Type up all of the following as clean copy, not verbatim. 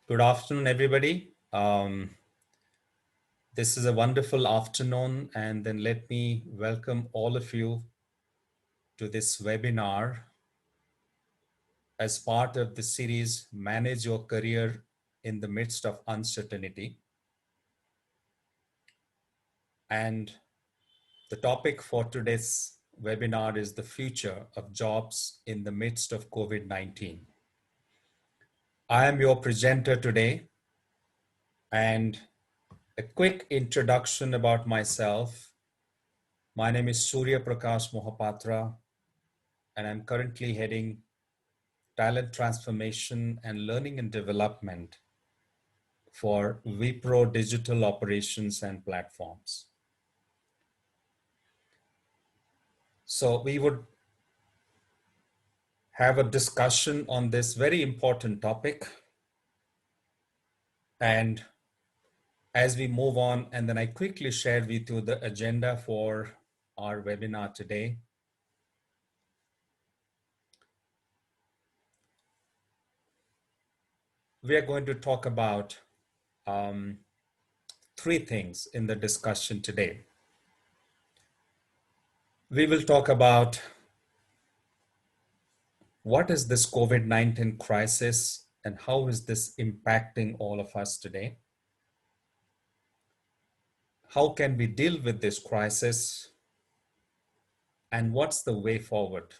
Good afternoon, everybody. This is a wonderful afternoon, and then let me welcome all of you to this webinar as part of the series Manage Your Career in the Midst of Uncertainty. And the topic for today's webinar is the future of jobs in the midst of COVID-19. I am your presenter today, and a quick introduction about myself. My name is Surya Prakash Mohapatra, and I'm currently heading talent transformation and learning and development for Wipro Digital Operations and Platforms. So we would have a discussion on this very important topic. And as we move on, and then I quickly shared with you the agenda for our webinar today. We are going to talk about three things in the discussion today. We will talk about what is this COVID-19 crisis and how is this impacting all of us today? How can we deal with this crisis? And what's the way forward?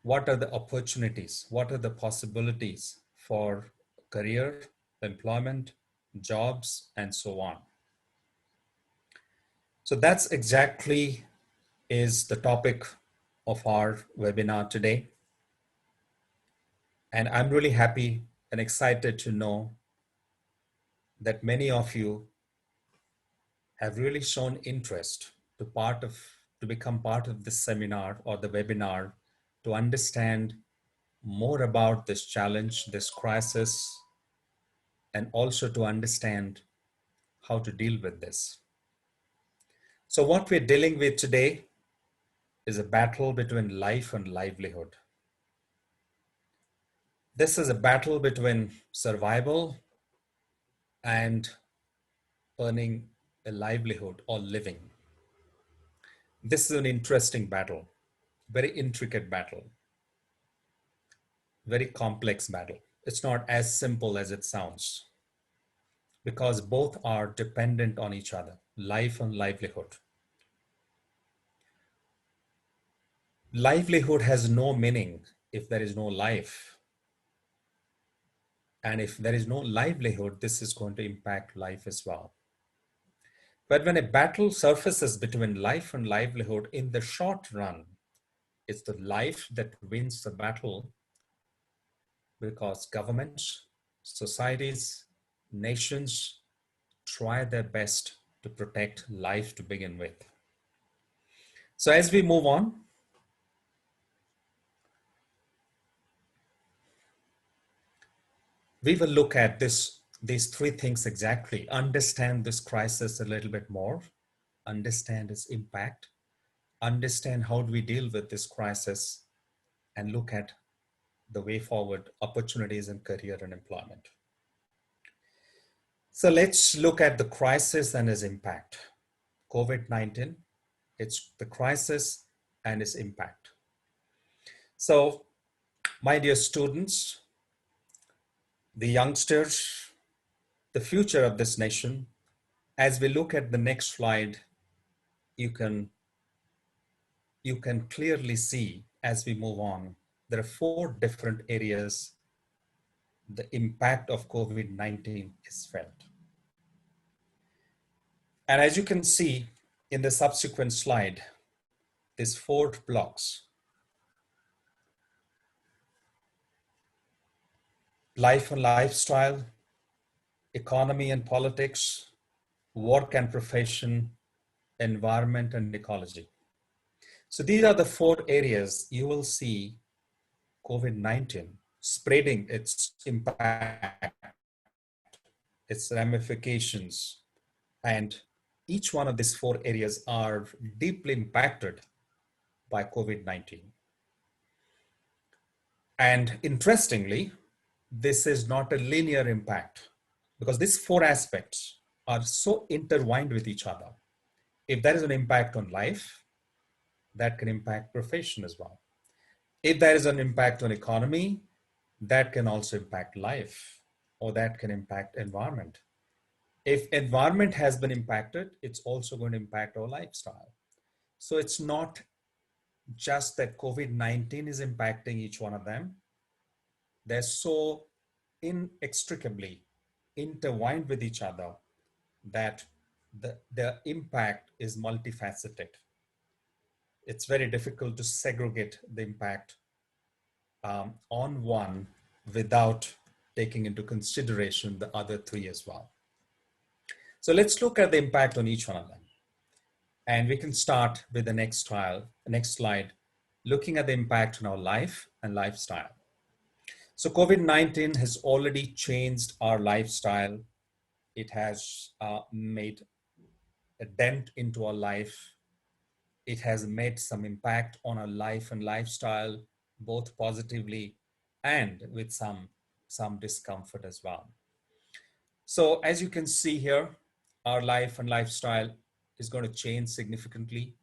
What are the opportunities? What are the possibilities for career, employment, jobs, and so on? So that's exactly is the topic of our webinar today. And I'm really happy and excited to know that many of you have really shown interest to become part of this seminar or the webinar to understand more about this challenge, this crisis, and also to understand how to deal with this. So what we're dealing with today is a battle between life and livelihood. This is a battle between survival and earning a livelihood or living. This is an interesting battle, very intricate battle, very complex battle. It's not as simple as it sounds because both are dependent on each other, life and livelihood. Livelihood has no meaning if there is no life. And if there is no livelihood, this is going to impact life as well. But when a battle surfaces between life and livelihood in the short run, it's the life that wins the battle because governments, societies, nations try their best to protect life to begin with. So as we move on, we will look at these three things exactly, understand this crisis a little bit more, understand its impact, understand how do we deal with this crisis, and look at the way forward, opportunities in career and employment. So let's look at the crisis and its impact. COVID-19, it's the crisis and its impact. So, my dear students, the youngsters, the future of this nation, as we look at the next slide, you can clearly see as we move on, there are four different areas the impact of COVID-19 is felt. And as you can see in the subsequent slide, these four blocks: life and lifestyle, economy and politics, work and profession, environment and ecology. So these are the four areas you will see COVID-19 spreading its impact, its ramifications, and each one of these four areas are deeply impacted by COVID-19. And interestingly, this is not a linear impact because these four aspects are so intertwined with each other. If there is an impact on life, that can impact profession as well. If there is an impact on economy, that can also impact life, or that can impact environment. If environment has been impacted, it's also going to impact our lifestyle. So it's not just that COVID-19 is impacting each one of them. They're so inextricably intertwined with each other that the impact is multifaceted. It's very difficult to segregate the impact on one without taking into consideration the other three as well. So let's look at the impact on each one of them. And we can start with the next slide, looking at the impact on our life and lifestyle. So COVID-19 has already changed our lifestyle. It has made a dent into our life. It has made some impact on our life and lifestyle, both positively and with some discomfort as well. So as you can see here, our life and lifestyle is going to change significantly.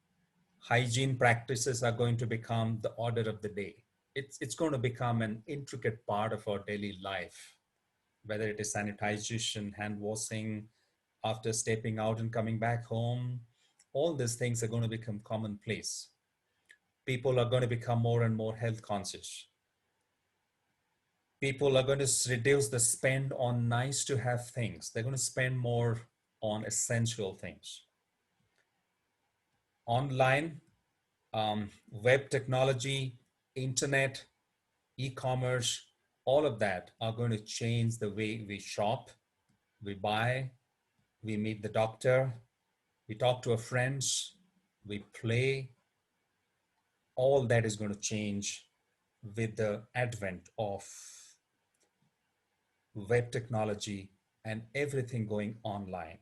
Hygiene practices are going to become the order of the day. It's going to become an intricate part of our daily life, whether it is sanitization, hand washing, after stepping out and coming back home. All these things are going to become commonplace. People are going to become more and more health conscious. People are going to reduce the spend on nice to have things. They're going to spend more on essential things. Online, web technology, internet, e-commerce, all of that are going to change the way we shop, we buy, we meet the doctor, we talk to our friends, we play. All that is going to change with the advent of web technology and everything going online.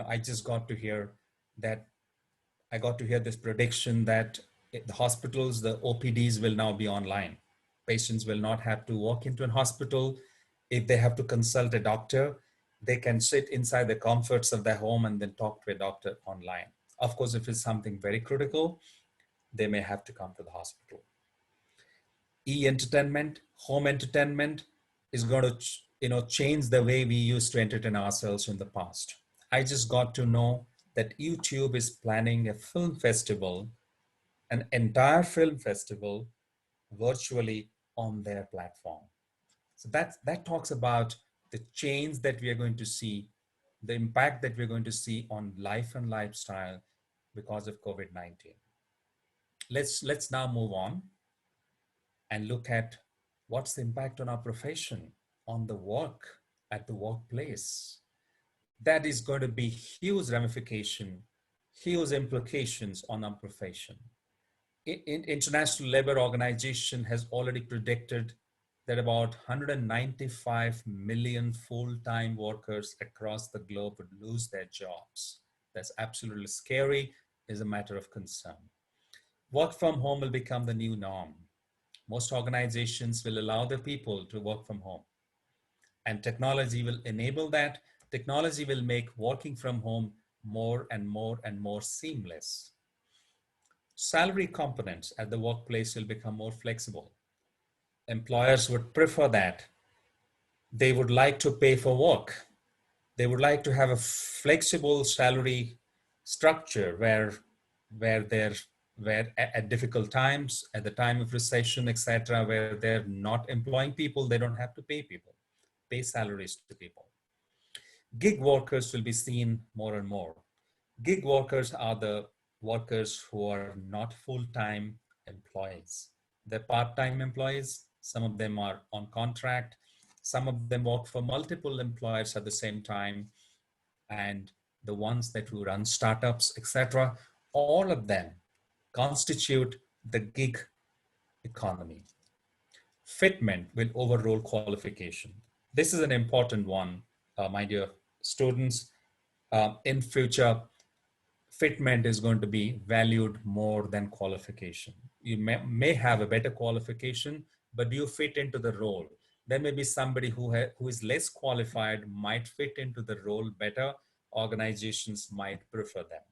I just got to hear this prediction that the hospitals, the OPDs will now be online. Patients will not have to walk into a hospital. If they have to consult a doctor, they can sit inside the comforts of their home and then talk to a doctor online. Of course, if it's something very critical, they may have to come to the hospital. E-entertainment, home entertainment is going to change the way we used to entertain ourselves in the past. I just got to know that YouTube is planning a film festival, an entire film festival virtually on their platform. So that talks about the change that we are going to see, the impact that we're going to see on life and lifestyle because of COVID-19. Let's now move on and look at what's the impact on our profession, on the work, at the workplace. That is going to be huge ramification, huge implications on our profession. International Labour Organization has already predicted that about 195 million full-time workers across the globe would lose their jobs. That's absolutely scary, is a matter of concern. Work from home will become the new norm. Most organizations will allow their people to work from home. And technology will enable that. Technology will make working from home more and more and more seamless. Salary components at the workplace will become more flexible. Employers would prefer that. They would like to pay for work. They would like to have a flexible salary structure where at difficult times, at the time of recession, etc., where they're not employing people, they don't have to pay salaries to people. Gig workers will be seen more and more. Gig workers are the workers who are not full-time employees. They're part-time employees. Some of them are on contract. Some of them work for multiple employers at the same time. And the ones that who run startups, etc., all of them constitute the gig economy. Fitment will overrule qualification. This is an important one, my dear students. In future, fitment is going to be valued more than qualification. You may have a better qualification, but do you fit into the role? There may be somebody who is less qualified, might fit into the role better. Organizations might prefer them.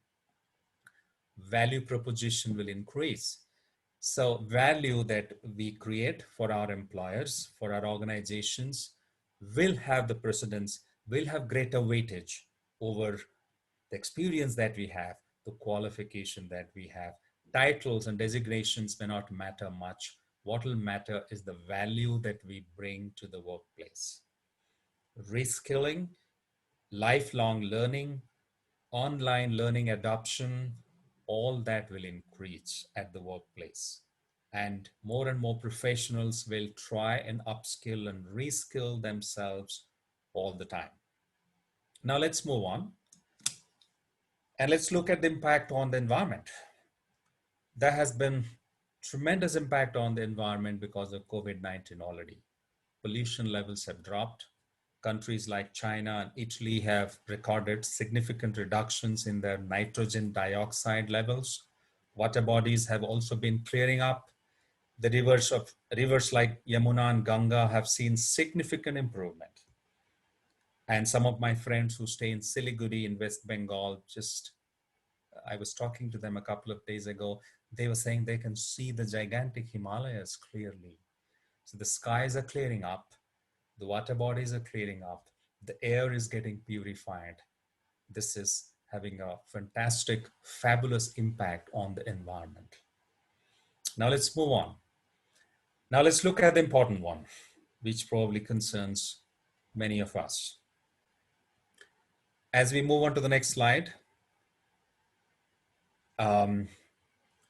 Value proposition will increase. So value that we create for our employers, for our organizations, will have the precedence, will have greater weightage over the experience that we have, the qualification that we have. Titles and designations may not matter much. What will matter is the value that we bring to the workplace. Reskilling, lifelong learning, online learning adoption, all that will increase at the workplace. And more professionals will try and upskill and reskill themselves all the time. Now let's move on and let's look at the impact on the environment. There has been tremendous impact on the environment because of COVID-19 already. Pollution levels have dropped. Countries like China and Italy have recorded significant reductions in their nitrogen dioxide levels. Water bodies have also been clearing up. The rivers like Yamuna and Ganga have seen significant improvement. And some of my friends who stay in Siliguri in West Bengal, I was talking to them a couple of days ago. They were saying they can see the gigantic Himalayas clearly. So the skies are clearing up. The water bodies are clearing up. The air is getting purified. This is having a fantastic, fabulous impact on the environment. Now let's move on. Now let's look at the important one, which probably concerns many of us. As we move on to the next slide,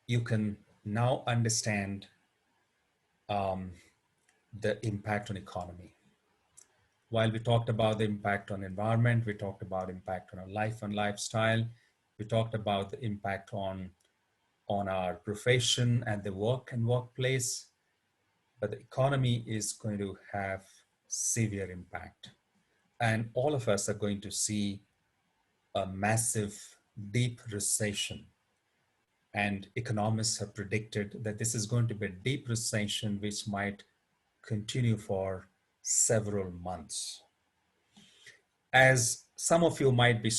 you can now understand the impact on economy. While we talked about the impact on environment, we talked about impact on our life and lifestyle, we talked about the impact on our profession and the work and workplace, but the economy is going to have severe impact. And all of us are going to see a massive, deep recession. And economists have predicted that this is going to be a deep recession which might continue for several months. As some of you might be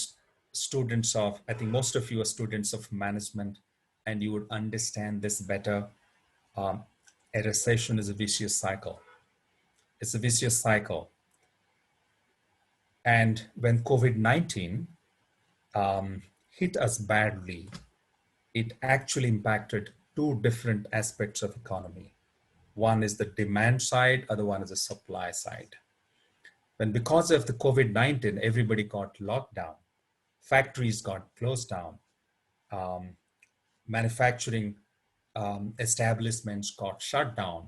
students of, I think most of you are students of management, and you would understand this better. A recession is a vicious cycle. It's a vicious cycle. And when COVID-19 hit us badly, it actually impacted two different aspects of economy. One is the demand side, other one is the supply side. When because of the COVID-19, everybody got locked down, factories got closed down, manufacturing establishments got shut down,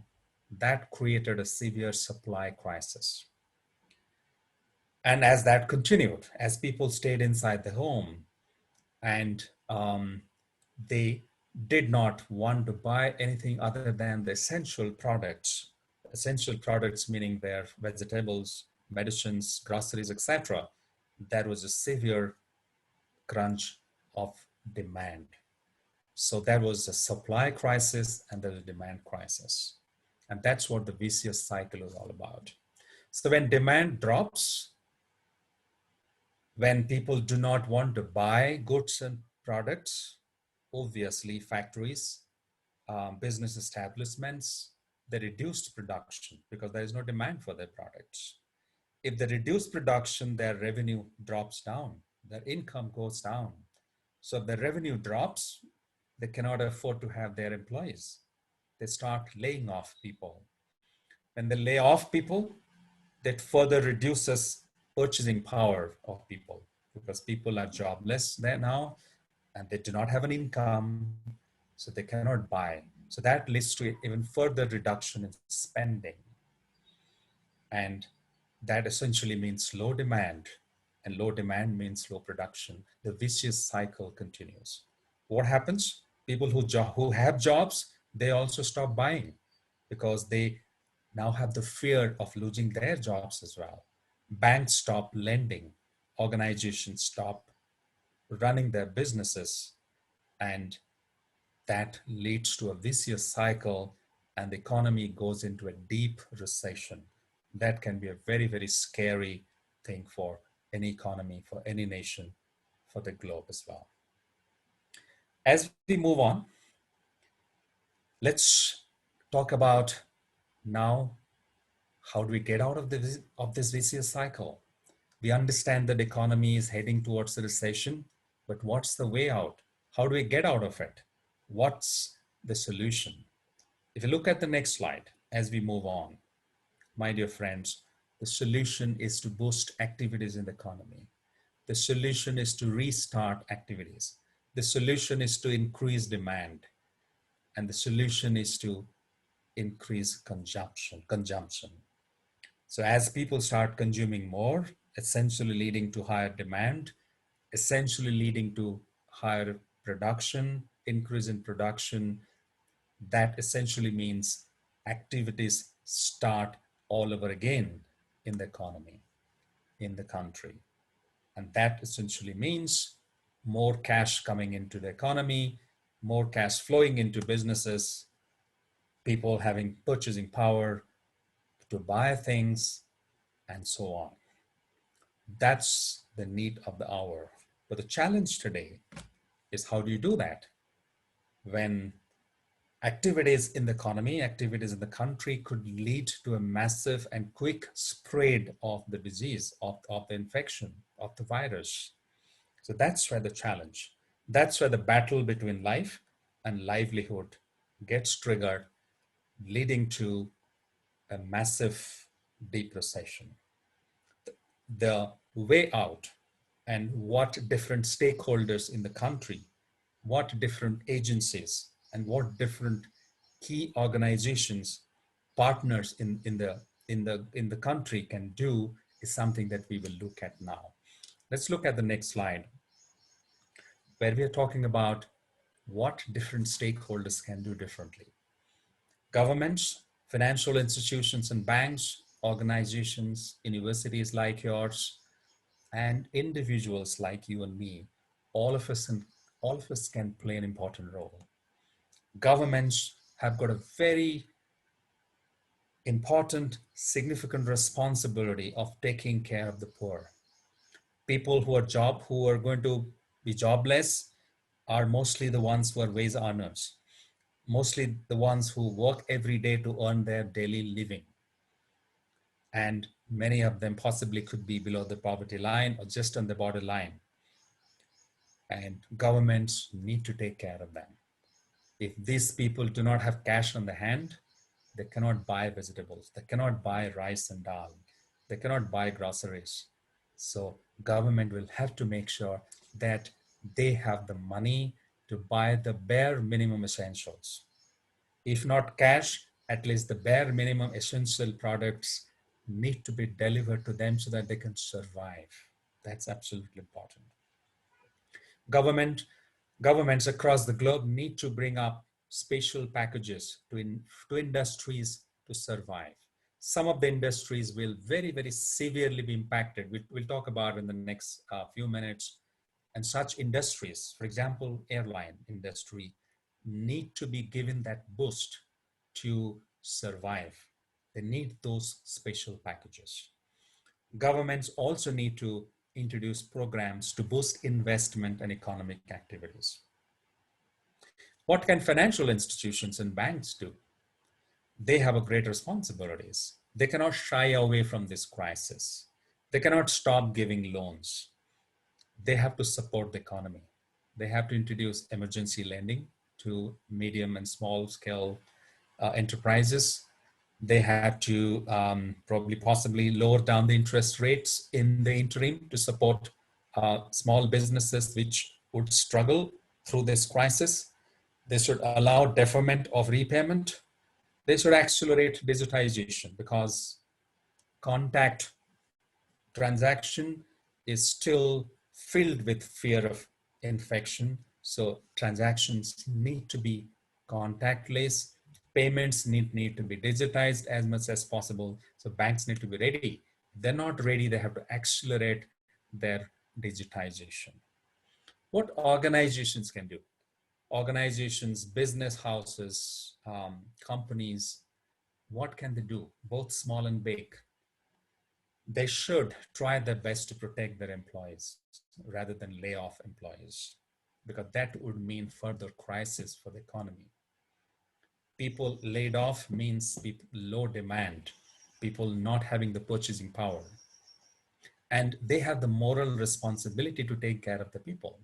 that created a severe supply crisis. And as that continued, as people stayed inside the home and they did not want to buy anything other than the essential products meaning their vegetables, medicines, groceries, etc., there was a severe crunch of demand. So there was a supply crisis and there's a demand crisis. And that's what the vicious cycle is all about. So when demand drops, when people do not want to buy goods and products, obviously factories, business establishments, they reduced production because there is no demand for their products. If they reduce production, their revenue drops down, their income goes down. So if the revenue drops, they cannot afford to have their employees. They start laying off people. When they lay off people, that further reduces purchasing power of people because people are jobless there now and they do not have an income, so they cannot buy. So that leads to even further reduction in spending. And that essentially means low demand, and low demand means low production. The vicious cycle continues. What happens? People who have jobs, they also stop buying because they now have the fear of losing their jobs as well. Banks stop lending, organizations stop running their businesses, and that leads to a vicious cycle and the economy goes into a deep recession. that can be a very, very scary thing for any economy, for any nation, for the globe as well. As we move on, let's talk about now, how do we get out of this vicious cycle? We understand that the economy is heading towards a recession, but what's the way out? How do we get out of it? What's the solution? If you look at the next slide, as we move on, my dear friends, the solution is to boost activities in the economy. The solution is to restart activities. The solution is to increase demand. And the solution is to increase consumption. So as people start consuming more, essentially leading to higher demand, essentially leading to higher production, increase in production, that essentially means activities start all over again in the economy, in the country. And that essentially means more cash coming into the economy, more cash flowing into businesses, people having purchasing power to buy things, and so on. That's the need of the hour. But the challenge today is, how do you do that when activities in the economy, activities in the country could lead to a massive and quick spread of the disease, of the infection, of the virus? So that's where the challenge, that's where the battle between life and livelihood gets triggered, leading to a massive deep recession. The way out, and what different stakeholders in the country, what different agencies, and what different key organizations, partners in the country can do, is something that we will look at now. Let's look at the next slide, where we are talking about what different stakeholders can do differently. Governments, financial institutions and banks, organizations, universities like yours, and individuals like you and me, all of us can play an important role. Governments have got a very important, significant responsibility of taking care of the poor. People who are going to be jobless are mostly the ones who are wage earners, mostly the ones who work every day to earn their daily living. And many of them possibly could be below the poverty line or just on the borderline. And governments need to take care of them. If these people do not have cash on the hand, they cannot buy vegetables, they cannot buy rice and dal, they cannot buy groceries. So government will have to make sure that they have the money to buy the bare minimum essentials. If not cash, at least the bare minimum essential products need to be delivered to them so that they can survive. That's absolutely important. Governments across the globe need to bring up special packages to industries to survive. Some of the industries will very, very severely be impacted. We'll talk about in the next few minutes. And such industries, for example, airline industry, need to be given that boost to survive. They need those special packages. Governments also need to introduce programs to boost investment and economic activities. What can financial institutions and banks do? They have a great responsibilities. They cannot shy away from this crisis. They cannot stop giving loans. They have to support the economy. They have to introduce emergency lending to medium and small scale enterprises. They have to probably possibly lower down the interest rates in the interim to support small businesses which would struggle through this crisis. They should allow deferment of repayment. They should accelerate digitization, because contact transaction is still filled with fear of infection. So transactions need to be contactless. Payments need to be digitized as much as possible. So banks need to be ready. If they're not ready, they have to accelerate their digitization. What organizations can do? Organizations, business houses, companies, what can they do? Both small and big. They should try their best to protect their employees rather than lay off employees, because that would mean further crisis for the economy. People laid off means people, low demand, people not having the purchasing power, and they have the moral responsibility to take care of the people.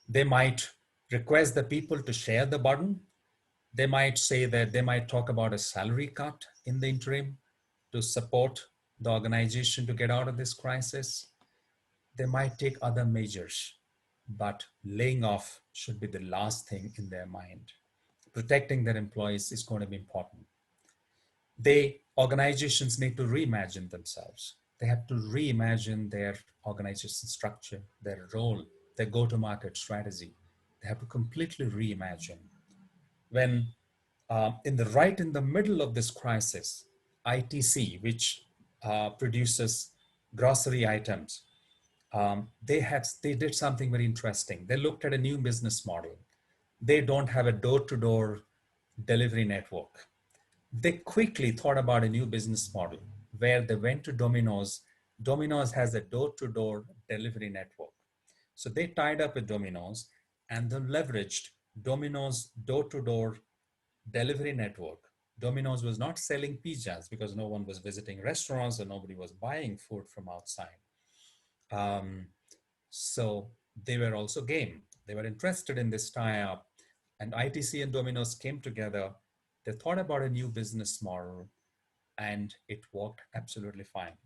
They might request the people to share the burden. They might say that they might talk about a salary cut in the interim to support the organization to get out of this crisis. They might take other measures, but laying off should be the last thing in their mind. Protecting their employees is going to be important. Organizations need to reimagine themselves. They have to reimagine their organization structure, their role, their go-to-market strategy. They have to completely reimagine. When in the middle of this crisis, ITC, which produces grocery items, they did something very interesting. They looked at a new business model. They don't have a door-to-door delivery network. They quickly thought about a new business model where they went to Domino's. Domino's has a door-to-door delivery network. So they tied up with Domino's and then leveraged Domino's door-to-door delivery network. Domino's was not selling pizzas because no one was visiting restaurants and nobody was buying food from outside. Um, so they were also game. They were interested in this tie-up, and ITC and Domino's came together. They thought about a new business model, and it worked absolutely fine.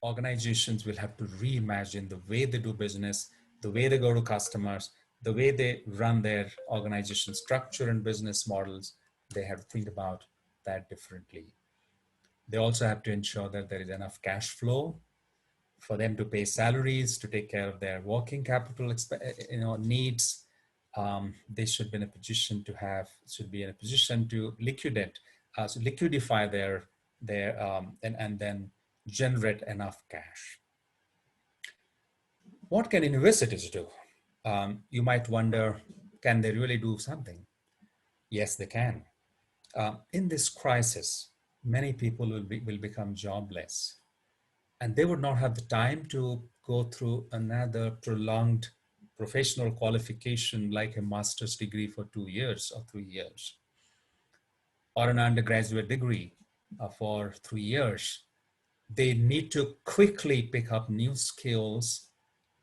Organizations will have to reimagine the way they do business, the way they go to customers, the way they run their organization structure and business models. They have to think about that differently. They also have to ensure that there is enough cash flow for them to pay salaries, to take care of their working capital needs. They should be in a position to liquidate, so liquidify and then generate enough cash. What can universities do? You might wonder, can they really do something? Yes, they can. In this crisis, many people will become jobless, and they would not have the time to go through another prolonged professional qualification like a master's degree for 2 years or 3 years, or an undergraduate degree for 3 years. They need to quickly pick up new skills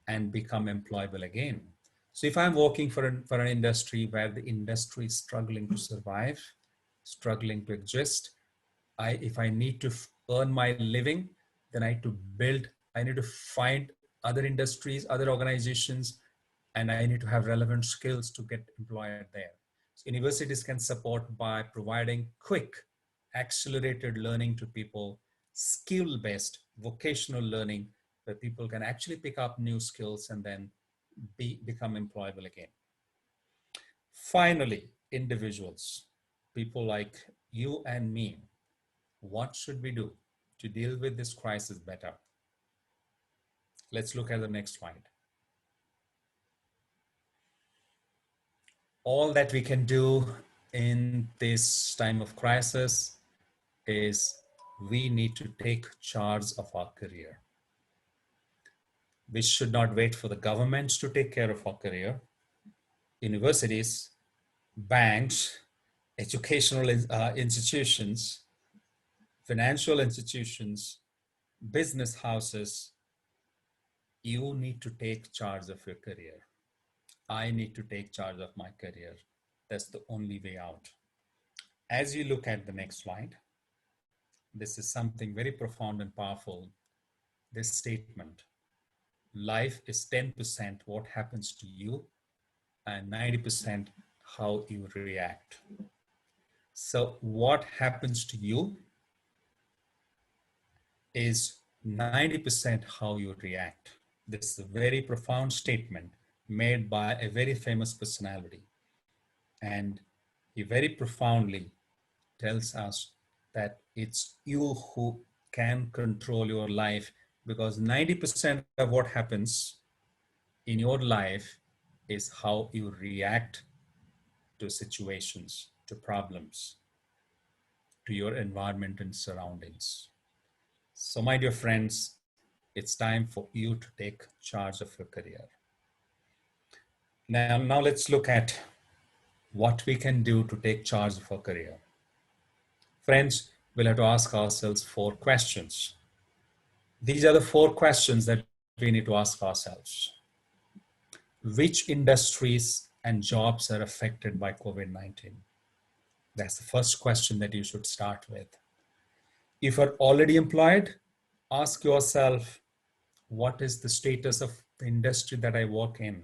and become employable again. So if I'm working for an industry where the industry is struggling to survive, struggling to exist, if I need to earn my living, then I need to find other industries, other organizations, and I need to have relevant skills to get employed there. So universities can support by providing quick, accelerated learning to people, skill-based vocational learning, where people can actually pick up new skills and then become employable again. Finally, individuals, people like you and me, what should we do to deal with this crisis better? Let's look at the next slide. All that we can do in this time of crisis is we need to take charge of our career. We should not wait for the governments to take care of our career. Universities, banks, educational institutions, financial institutions, business houses, you need to take charge of your career. I need to take charge of my career. That's the only way out. As you look at the next slide, this is something very profound and powerful. This statement, life is 10% what happens to you and 90% how you react. So what happens to you is 90% how you react. This is a very profound statement made by a very famous personality. And he very profoundly tells us that it's you who can control your life, because 90% of what happens in your life is how you react to situations, to problems, to your environment and surroundings. So, my dear friends, it's time for you to take charge of your career. Now let's look at what we can do to take charge of our career. Friends, we'll have to ask ourselves 4 questions. These are the 4 questions that we need to ask ourselves. Which industries and jobs are affected by COVID-19? That's the first question that you should start with. If you're already employed, ask yourself, what is the status of the industry that I work in,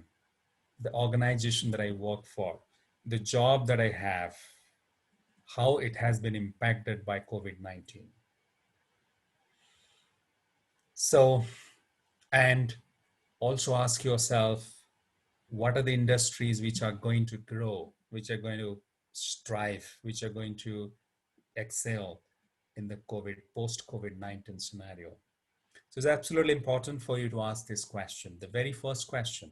the organization that I work for, the job that I have, how it has been impacted by COVID-19. So, and also ask yourself, what are the industries which are going to grow, which are going to strive, which are going to excel in the post-COVID-19 scenario? So it's absolutely important for you to ask this question. The very first question,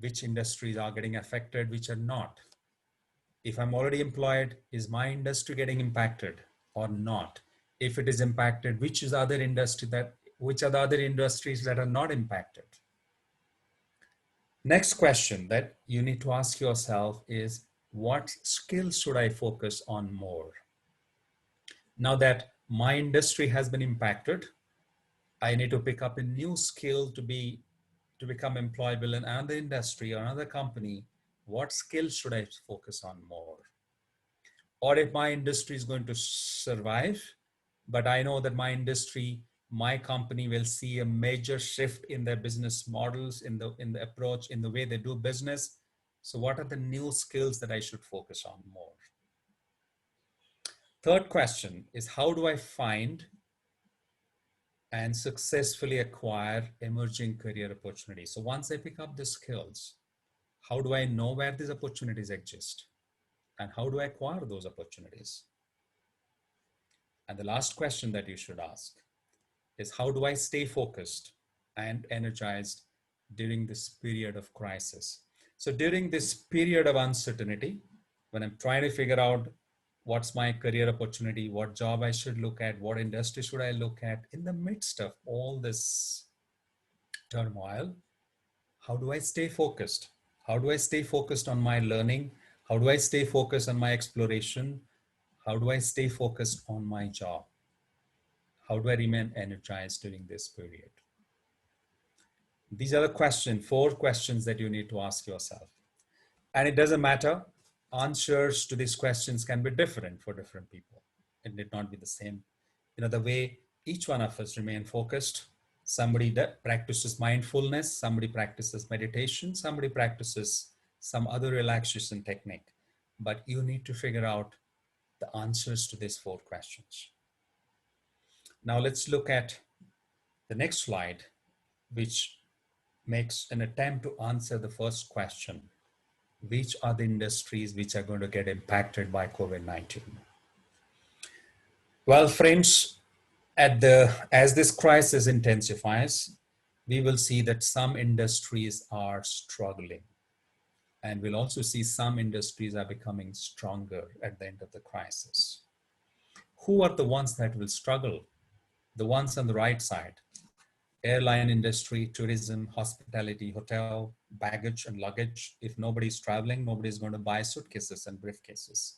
which industries are getting affected, which are not? If I'm already employed, is my industry getting impacted or not? If it is impacted, which are the other industries that are not impacted? Next question that you need to ask yourself is, what skills should I focus on more? Now that my industry has been impacted, I need to pick up a new skill to become employable in another industry or another company. What skills should I focus on more? Or if my industry is going to survive, but I know that my company will see a major shift in their business models, in the approach, in the way they do business. So what are the new skills that I should focus on more? Third question is, how do I find and successfully acquire emerging career opportunities? So once I pick up the skills, how do I know where these opportunities exist? And how do I acquire those opportunities? And the last question that you should ask is, how do I stay focused and energized during this period of crisis? So during this period of uncertainty, when I'm trying to figure out what's my career opportunity, what job I should look at, what industry should I look at, in the midst of all this turmoil, how do I stay focused? How do I stay focused on my learning? How do I stay focused on my exploration? How do I stay focused on my job? How do I remain energized during this period? These are the 4 questions that you need to ask yourself. And it doesn't matter, answers to these questions can be different for different people. It need not be the same. The way each one of us remain focused, somebody that practices mindfulness, somebody practices meditation, somebody practices some other relaxation technique. But you need to figure out the answers to these 4 questions. Now let's look at the next slide, which makes an attempt to answer the first question. Which are the industries which are going to get impacted by COVID-19? Well, friends, as this crisis intensifies, we will see that some industries are struggling. And we'll also see some industries are becoming stronger at the end of the crisis. Who are the ones that will struggle? The ones on the right side: airline industry, tourism, hospitality, hotel, baggage and luggage. If nobody's traveling, nobody's going to buy suitcases and briefcases.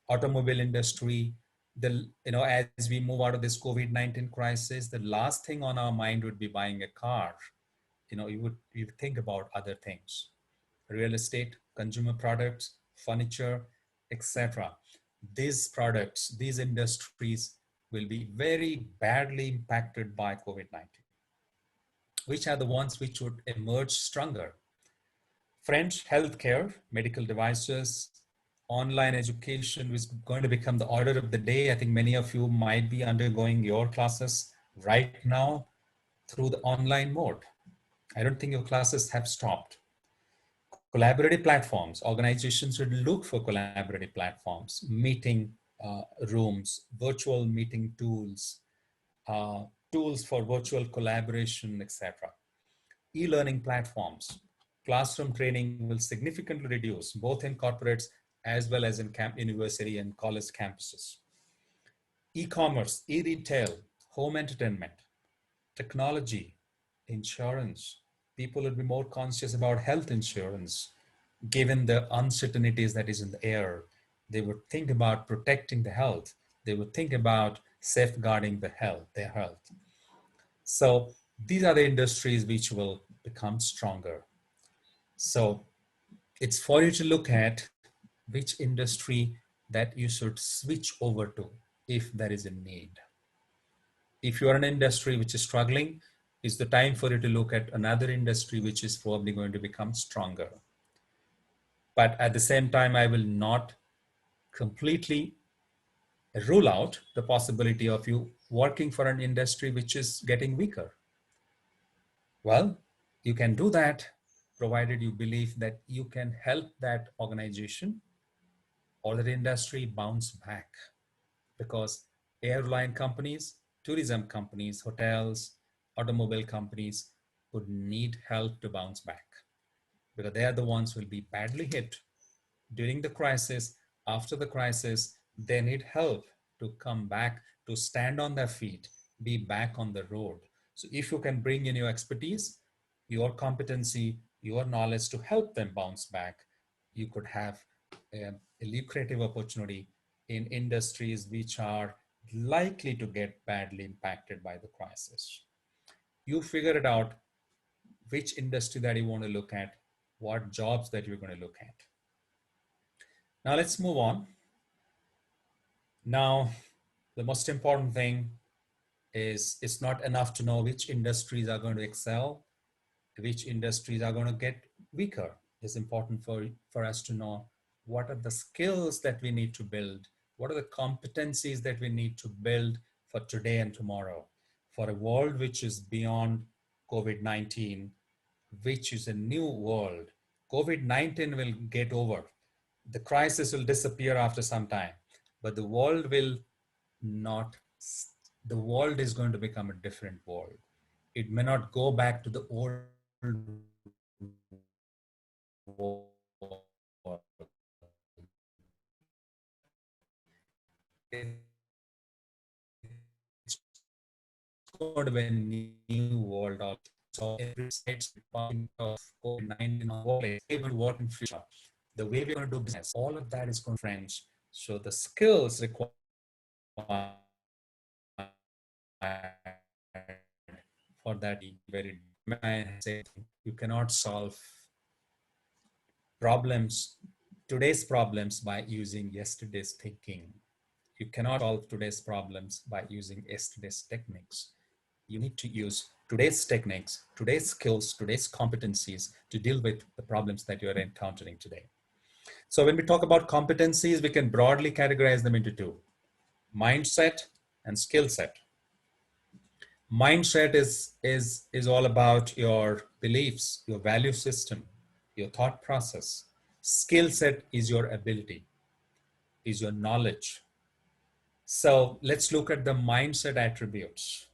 Automobile industry, as we move out of this COVID-19 crisis, the last thing on our mind would be buying a car. You would think about other things: real estate, consumer products, furniture, etc. These products, these industries will be very badly impacted by COVID-19. Which are the ones which would emerge stronger? French healthcare, medical devices, online education is going to become the order of the day. I think many of you might be undergoing your classes right now through the online mode. I don't think your classes have stopped. Collaborative platforms, organizations should look for collaborative platforms, meeting rooms, virtual meeting tools, tools for virtual collaboration, etc. E-learning platforms. Classroom training will significantly reduce, both in corporates as well as in university and college campuses. E-commerce, e-retail, home entertainment, technology, insurance. People will be more conscious about health insurance. Given the uncertainties that is in the air, they would think about protecting the health. They would think about safeguarding their health. So these are the industries which will become stronger. So it's for you to look at which industry that you should switch over to if there is a need. If you are an industry which is struggling, it's the time for you to look at another industry which is probably going to become stronger. But at the same time, I will not completely rule out the possibility of you working for an industry which is getting weaker. Well, you can do that provided you believe that you can help that organization or that industry bounce back. Because airline companies, tourism companies, hotels, automobile companies would need help to bounce back because they are the ones who will be badly hit during the crisis. After the crisis, they need help to come back, to stand on their feet, be back on the road. So if you can bring in your expertise, your competency, your knowledge to help them bounce back, you could have a lucrative opportunity in industries which are likely to get badly impacted by the crisis. You figure it out which industry that you want to look at, what jobs that you're going to look at. Now let's move on. Now, the most important thing is it's not enough to know which industries are going to excel, which industries are going to get weaker. It's important for us to know what are the skills that we need to build, what are the competencies that we need to build for today and tomorrow, for a world which is beyond COVID-19, which is a new world. COVID-19 will get over. The crisis will disappear after some time, but the world will not, the world is going to become a different world. It may not go back to the old world. It's going to be a new world also. So every side's talking of COVID-19 on workplace, they will work in future. The way we're going to do business, all of that is going to change. So the skills required for that very you cannot solve problems, today's problems by using yesterday's thinking. You cannot solve today's problems by using yesterday's techniques. You need to use today's techniques, today's skills, today's competencies to deal with the problems that you are encountering today. So when we talk about competencies, we can broadly categorize them into two: mindset and skill set. Mindset is all about your beliefs, your value system, your thought process. Skill set is your ability, is your knowledge. So let's look at the mindset attributes.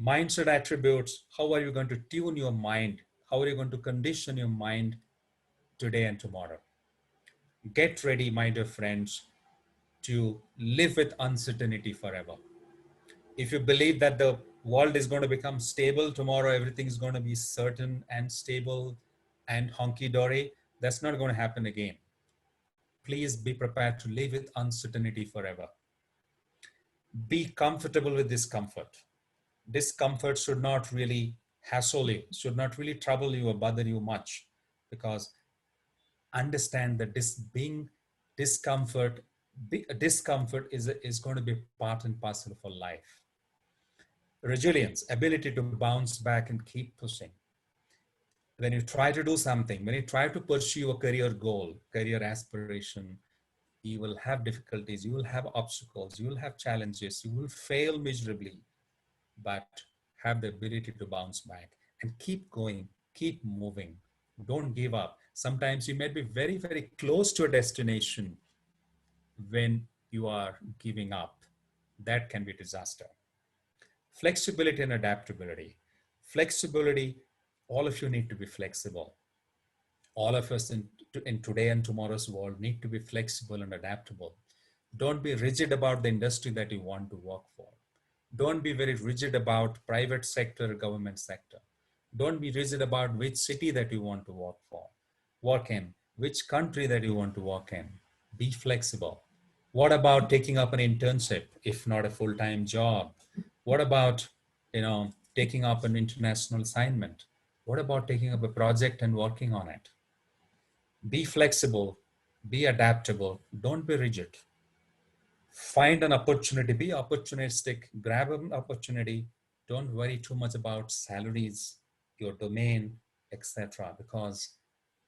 Mindset attributes: how are you going to tune your mind? How are you going to condition your mind today and tomorrow? Get ready, my dear friends, to live with uncertainty forever. If you believe that the world is going to become stable tomorrow, everything is going to be certain and stable and honky-dory, that's not going to happen again. Please be prepared to live with uncertainty forever. Be comfortable with discomfort. Discomfort should not really hassle you, should not really trouble you or bother you much, because understand that being discomfort, discomfort is going to be part and parcel of our life. Resilience, ability to bounce back and keep pushing. When you try to do something, when you try to pursue a career goal, career aspiration, you will have difficulties, you will have obstacles, you will have challenges, you will fail miserably, but have the ability to bounce back and keep going, keep moving. Don't give up. Sometimes you may be very, very close to a destination. When you are giving up, that can be disaster. Flexibility and adaptability. Flexibility, all of you need to be flexible. All of us in today and tomorrow's world need to be flexible and adaptable. Don't be rigid about the industry that you want to work for. Don't be very rigid about private sector, government sector. Don't be rigid about which city that you want to work in, which country that you want to work in. Be flexible. What about taking up an internship, if not a full-time job? What about, taking up an international assignment? What about taking up a project and working on it? Be flexible, be adaptable, don't be rigid. Find an opportunity, be opportunistic, grab an opportunity. Don't worry too much about salaries, your domain, etc., because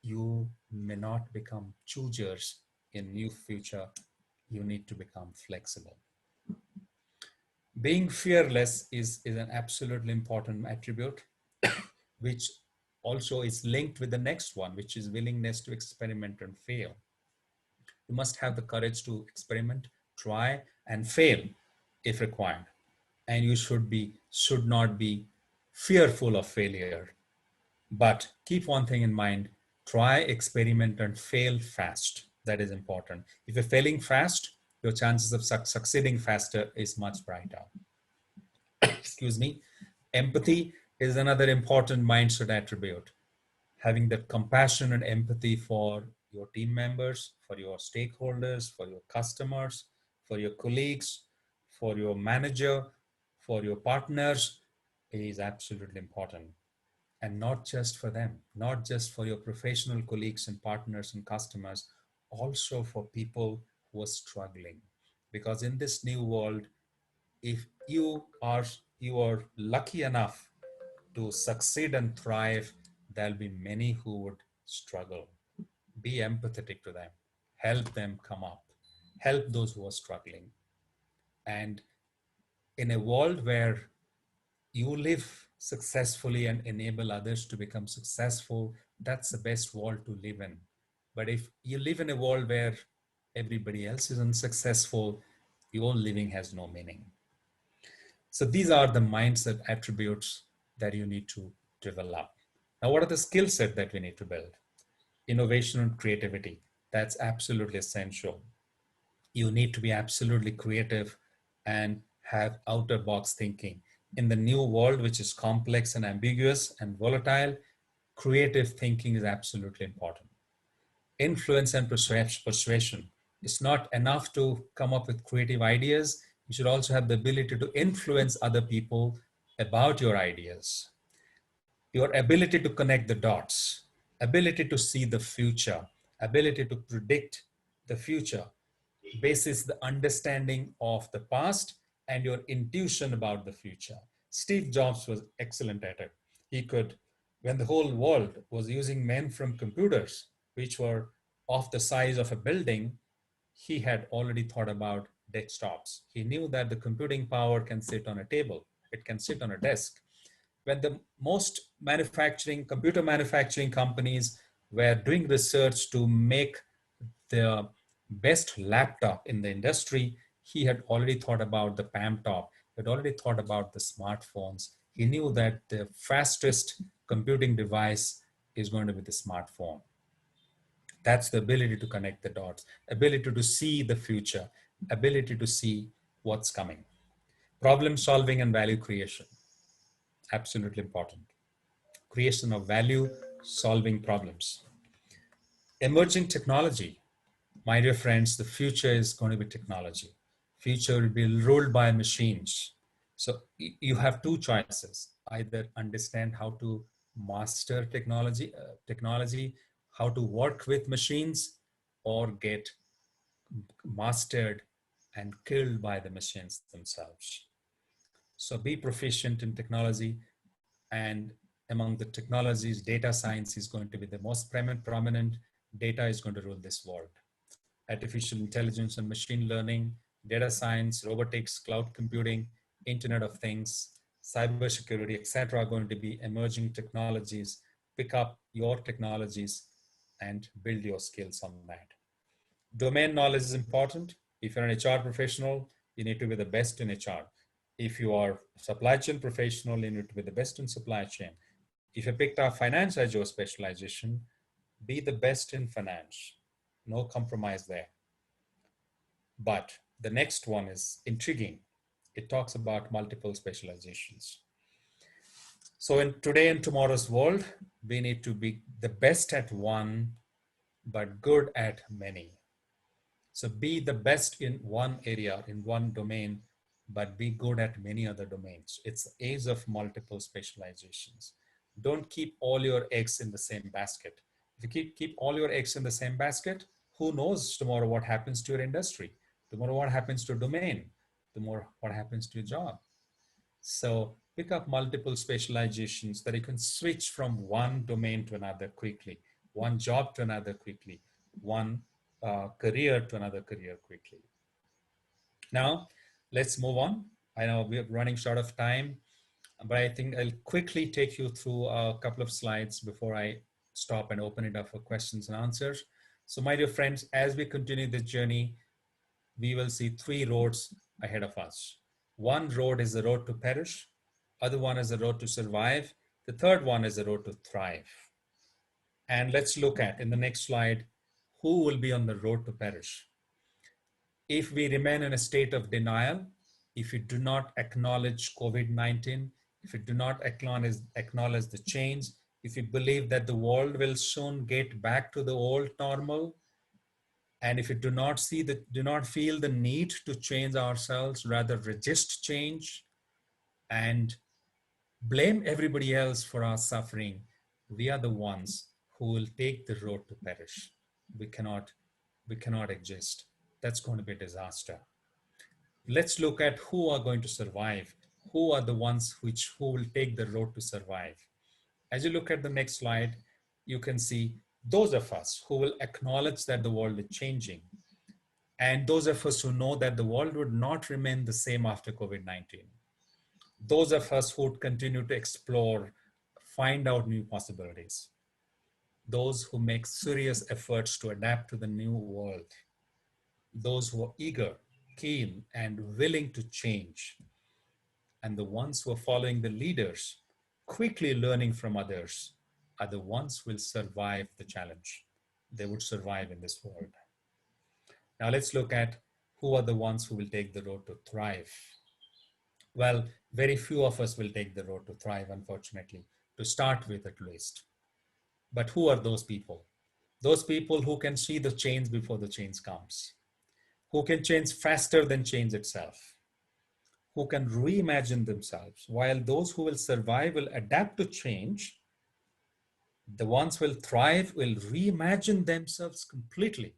you may not become choosers in new future. You need to become flexible. Being fearless is an absolutely important attribute, which also is linked with the next one, which is willingness to experiment and fail. You must have the courage to experiment, try, and fail if required. And you should not be fearful of failure. But keep one thing in mind: try, experiment, and fail fast. That is important. If you're failing fast, your chances of succeeding faster is much brighter. Excuse me. Empathy is another important mindset attribute. Having that compassion and empathy for your team members, for your stakeholders, for your customers, for your colleagues, for your manager, for your partners is absolutely important. And not just for them, not just for your professional colleagues and partners and customers, also for people who are struggling. Because in this new world, if you are lucky enough to succeed and thrive, there'll be many who would struggle. Be empathetic to them, help them come up, help those who are struggling. And in a world where you live successfully and enable others to become successful, that's the best world to live in. But if you live in a world where everybody else is unsuccessful, your living has no meaning. So these are the mindset attributes that you need to develop. Now, what are the skill set that we need to build? Innovation and creativity. That's absolutely essential. You need to be absolutely creative and have outer box thinking. In the new world, which is complex and ambiguous and volatile, creative thinking is absolutely important. Influence and persuasion. It's not enough to come up with creative ideas. You should also have the ability to influence other people about your ideas. Your ability to connect the dots, ability to see the future, ability to predict the future, basis the understanding of the past and your intuition about the future. Steve Jobs was excellent at it. He could, when the whole world was using mainframe computers, which were of the size of a building, he had already thought about desktops. He knew that the computing power can sit on a table, it can sit on a desk. When the most computer manufacturing companies were doing research to make the best laptop in the industry, he had already thought about the PAM top. He had already thought about the smartphones. He knew that the fastest computing device is going to be the smartphone. That's the ability to connect the dots, ability to see the future, ability to see what's coming. Problem solving and value creation, absolutely important. Creation of value, solving problems. Emerging technology. My dear friends, the future is going to be technology. Future will be ruled by machines. So you have two choices: either understand how to master technology, how to work with machines, or get mastered and killed by the machines themselves. So be proficient in technology, and among the technologies, data science is going to be the most prominent. Data is going to rule this world. Artificial intelligence and machine learning, data science, robotics, cloud computing, Internet of Things, cybersecurity, etc. are going to be emerging technologies. Pick up your technologies and build your skills on that. Domain knowledge is important. If you're an HR professional, you need to be the best in HR. If you are a supply chain professional, you need to be the best in supply chain. If you picked up finance as your specialization, be the best in finance. No compromise there. But the next one is intriguing. It talks about multiple specializations. So in today and tomorrow's world, we need to be the best at one, but good at many. So be the best in one area, in one domain, but be good at many other domains. It's the age of multiple specializations. Don't keep all your eggs in the same basket. If you keep all your eggs in the same basket, who knows tomorrow what happens to your industry? Tomorrow what happens to your domain? Tomorrow what happens to your job? So pick up multiple specializations that you can switch from one domain to another quickly, one job to another quickly, one career to another career quickly. Now, let's move on. I know we're running short of time, but I think I'll quickly take you through a couple of slides before I stop and open it up for questions and answers. So my dear friends, as we continue this journey, we will see three roads ahead of us. One road is the road to perish. Other one is the road to survive. The third one is the road to thrive. And let's look at, in the next slide, who will be on the road to perish. If we remain in a state of denial, if you do not acknowledge COVID-19, if you do not acknowledge the change, if you believe that the world will soon get back to the old normal, and if you do not feel the need to change ourselves, rather resist change and blame everybody else for our suffering, we are the ones who will take the road to perish. We cannot exist. That's going to be a disaster. Let's look at who are going to survive. Who are the ones who will take the road to survive? As you look at the next slide, you can see those of us who will acknowledge that the world is changing, and those of us who know that the world would not remain the same after COVID-19. Those of us who would continue to explore, find out new possibilities. Those who make serious efforts to adapt to the new world. Those who are eager, keen, and willing to change. And the ones who are following the leaders, quickly learning from others, are the ones who will survive the challenge. They would survive in this world. Now let's look at who are the ones who will take the road to thrive. Well, very few of us will take the road to thrive, unfortunately, to start with at least. But who are those people? Those people who can see the change before the change comes, who can change faster than change itself, who can reimagine themselves, while those who will survive will adapt to change. The ones who will thrive will reimagine themselves completely,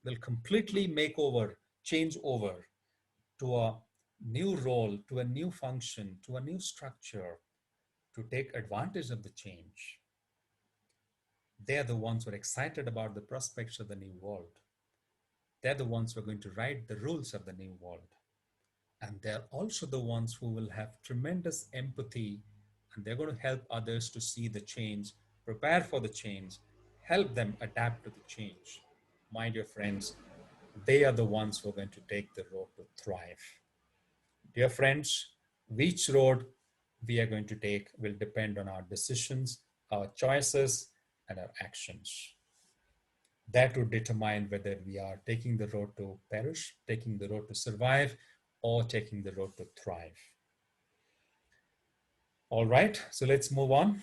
will completely make over, change over to a new role, to a new function, to a new structure, to take advantage of the change. They're the ones who are excited about the prospects of the new world. They're the ones who are going to write the rules of the new world. And they're also the ones who will have tremendous empathy, and they're going to help others to see the change, prepare for the change, help them adapt to the change. My dear friends, they are the ones who are going to take the road to thrive. Dear friends, which road we are going to take will depend on our decisions, our choices, and our actions. That would determine whether we are taking the road to perish, taking the road to survive, or taking the road to thrive. All right, so let's move on.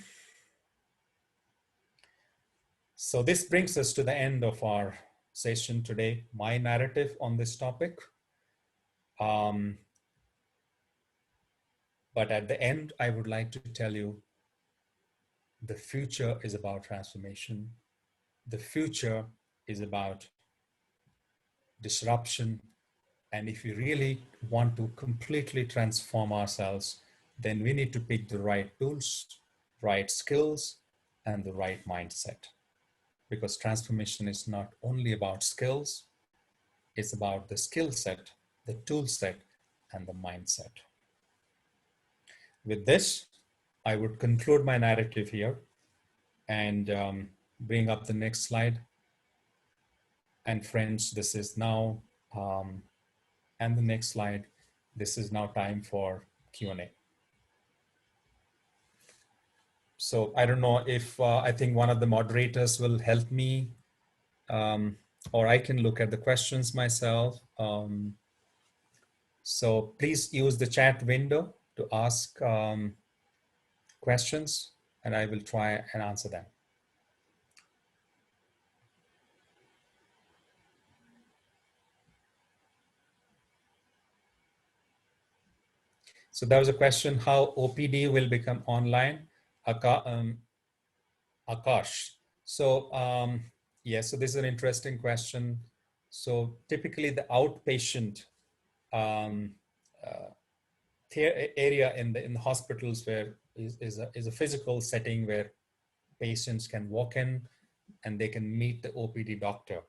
So this brings us to the end of our session today, my narrative on this topic. But at the end, I would like to tell you, the future is about transformation. The future is about disruption. And if we really want to completely transform ourselves, then we need to pick the right tools, right skills, and the right mindset. Because transformation is not only about skills, it's about the skill set, the tool set, and the mindset. With this, I would conclude my narrative here and bring up the next slide. And friends, this is now, and the next slide, this is now time for Q&A. So I don't know if I think one of the moderators will help me, or I can look at the questions myself. So please use the chat window to ask questions, and I will try and answer them. So there was a question how OPD will become online. Akash. So yes, so this is an interesting question. So typically the outpatient um, uh, area in the hospitals where is a physical setting where patients can walk in and they can meet the OPD doctor.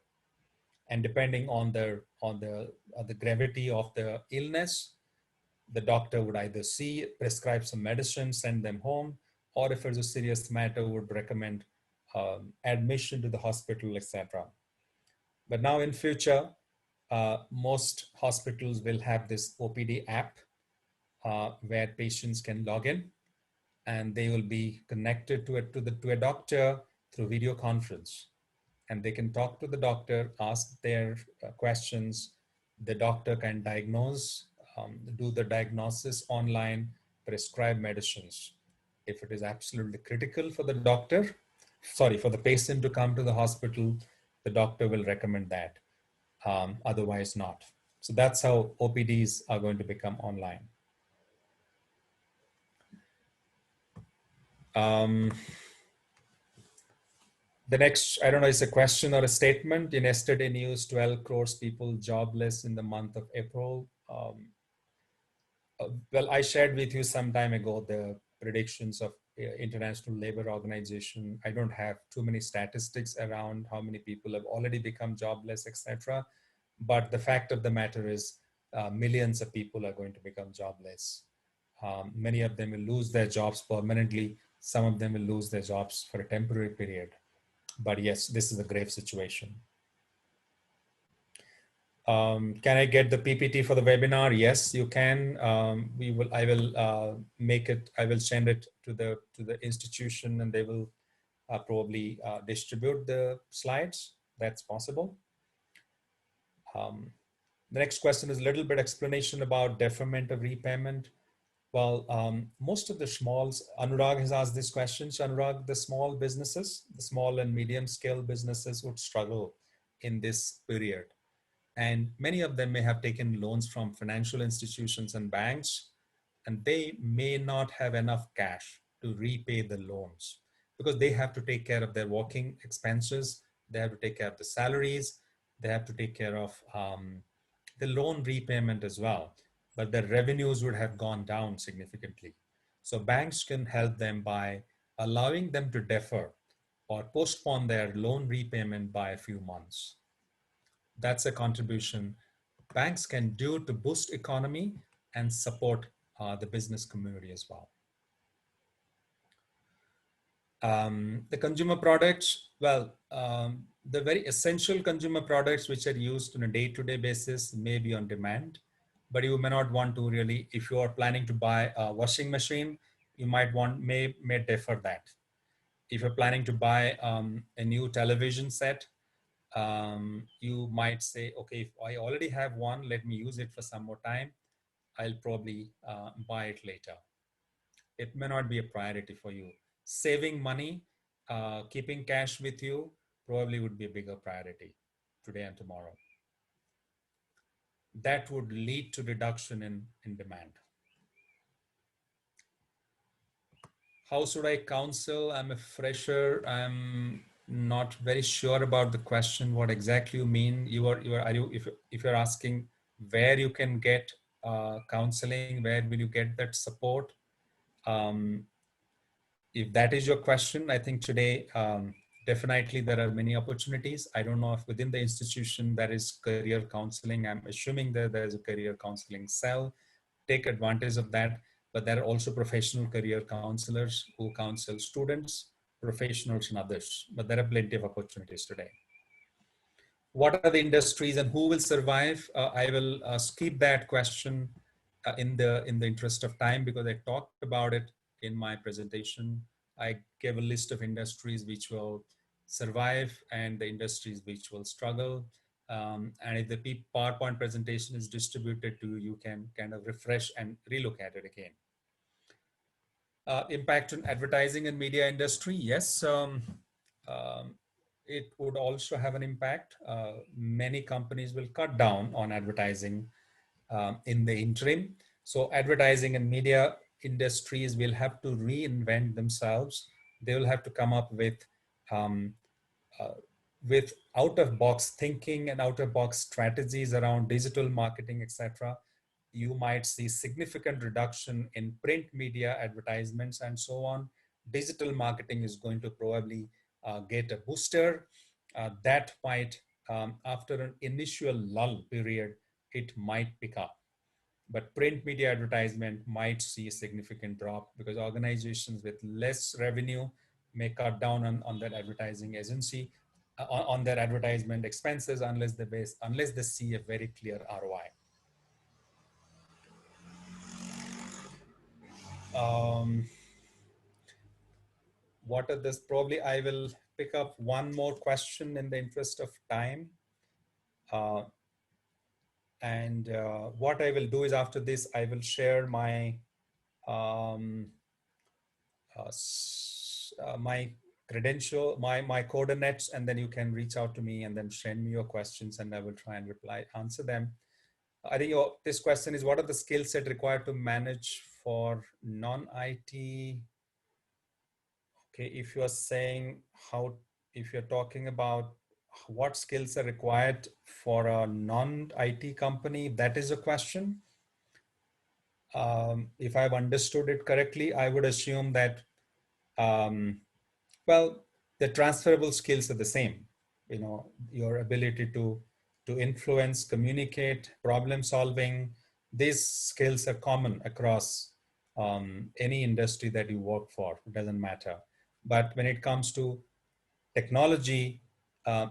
And depending on the gravity of the illness, the doctor would either prescribe some medicine, send them home, or if it's a serious matter, would recommend admission to the hospital, etc. But now in future, most hospitals will have this OPD app where patients can log in and they will be connected to a doctor through video conference, and they can talk to the doctor, ask their questions. The doctor can do the diagnosis online, prescribe medicines. If it is absolutely critical for for the patient to come to the hospital, the doctor will recommend that. Otherwise not. So that's how OPDs are going to become online. The next, I don't know, is a question or a statement. In yesterday news, 12 crores people jobless in the month of April. Well, I shared with you some time ago the predictions of International Labor Organization. I don't have too many statistics around how many people have already become jobless, etc. But the fact of the matter is millions of people are going to become jobless. Many of them will lose their jobs permanently. Some of them will lose their jobs for a temporary period. But yes, this is a grave situation. Can I get the PPT for the webinar? Yes, you can. I will make it. I will send it to the institution, and they will probably distribute the slides. That's possible. The next question is a little bit explanation about deferment of repayment. Well, most of the smalls, Anurag has asked this question. So Anurag, the small businesses, the small and medium scale businesses would struggle in this period. And many of them may have taken loans from financial institutions and banks, and they may not have enough cash to repay the loans because they have to take care of their working expenses. They have to take care of the salaries. They have to take care of the loan repayment as well. But their revenues would have gone down significantly. So banks can help them by allowing them to defer or postpone their loan repayment by a few months. That's a contribution banks can do to boost economy and support the business community as well. The consumer products, well, the very essential consumer products which are used on a day-to-day basis may be on demand, but you may not want to really, if you are planning to buy a washing machine, you may defer that. If you're planning to buy a new television set, you might say, okay, if I already have one, let me use it for some more time. I'll probably buy it later. It may not be a priority for you. Saving money, keeping cash with you probably would be a bigger priority today and tomorrow. That would lead to reduction in demand. How should I counsel? I'm a fresher. I'm not very sure about the question. What exactly you mean? If you're asking where you can get counseling, where will you get that support? If that is your question, I think today definitely there are many opportunities. I don't know if within the institution there is career counseling. I'm assuming that there is a career counseling cell. Take advantage of that. But there are also professional career counselors who counsel students, professionals, and others. But there are plenty of opportunities today. What are the industries and who will survive? I will skip that question in the interest of time because I talked about it in my presentation. I gave a list of industries which will survive and the industries which will struggle. And if the PowerPoint presentation is distributed to you, you can kind of refresh and relook at it again. Impact on advertising and media industry, yes. Um, it would also have an impact. Many companies will cut down on advertising in the interim. So advertising and media industries will have to reinvent themselves. They will have to come up um, uh, with out-of-box thinking and out-of-box strategies around digital marketing, etc. You might see significant reduction in print media advertisements and so on. Digital marketing is going to probably get a booster. That might, after an initial lull period, it might pick up. But print media advertisement might see a significant drop because organizations with less revenue may cut down on that advertising agency, on their advertisement expenses unless they see a very clear ROI. What are this? Probably I will pick up one more question in the interest of time. Uh, and what I will do is after this, I will share my um, my my coordinates, and then you can reach out to me and then send me your questions, and I will try and answer them. I think this question is: what are the skill set required to manage for non-IT? Okay, if you are saying how, if you're talking about what skills are required for a non-IT company, that is a question. If I've understood it correctly, I would assume that, well, the transferable skills are the same. You know, your ability to influence, communicate, problem solving, these skills are common across any industry that you work for. It doesn't matter. But when it comes to technology,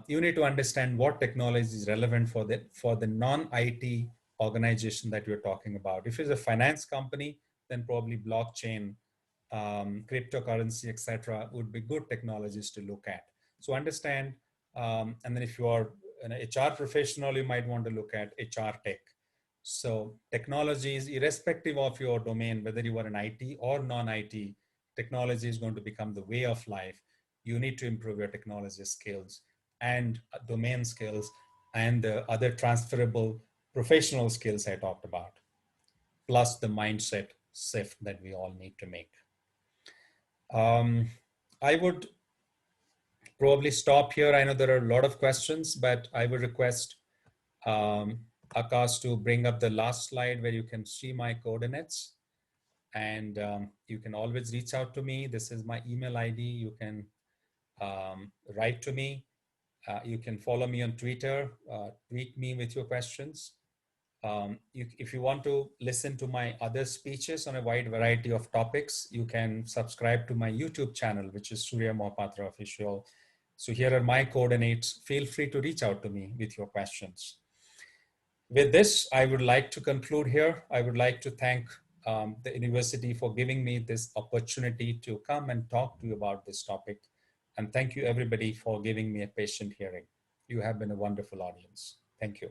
you need to understand what technology is relevant for the non-IT organization that you're talking about. If it's a finance company, then probably blockchain, cryptocurrency, etc., would be good technologies to look at. So understand, and then if you are an HR professional, you might want to look at HR tech. So technologies, irrespective of your domain, whether you are an IT or non-IT, technology is going to become the way of life. You need to improve your technology skills and domain skills and the other transferable professional skills I talked about, plus the mindset shift that we all need to make. I would probably stop here. I know there are a lot of questions, but I would request Akash to bring up the last slide where you can see my coordinates. And you can always reach out to me. This is my email ID. You can write to me. You can follow me on Twitter, tweet me with your questions. If you want to listen to my other speeches on a wide variety of topics, you can subscribe to my YouTube channel, which is Surya Mohapatra Official. So here are my coordinates. Feel free to reach out to me with your questions. With this, I would like to conclude here. I would like to thank the university for giving me this opportunity to come and talk to you about this topic. And thank you everybody for giving me a patient hearing. You have been a wonderful audience. Thank you.